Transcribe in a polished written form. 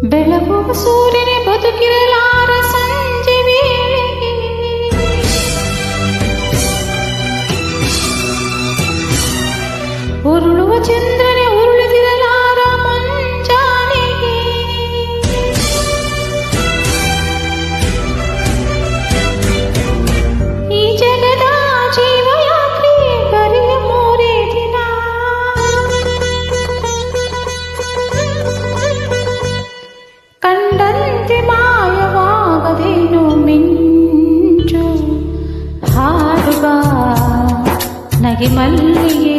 ಬೆಳಗುವ ಸೂರ್ಯನೇ ಬದುಕಿರಲಾರ ಸಂಜೆ ವೇಳೆಗೆ ಉರುಳುವ ಚಂದ್ರನೇ ಉರುಳಿದಿರಲಾರ ಮುಂಜಾನೆಗೆ ಈ ಜಗದ ಜೀವಯಾತ್ರೆ ಬರೆಯ ಮೂರೇ ದಿನ ಕಂಡಂತೆ ಮಾಯವಾಗದೇನು ಮಿಂಚು ಹಾಡುಗ ನಗೆ ಮಲ್ಲಿಗೆ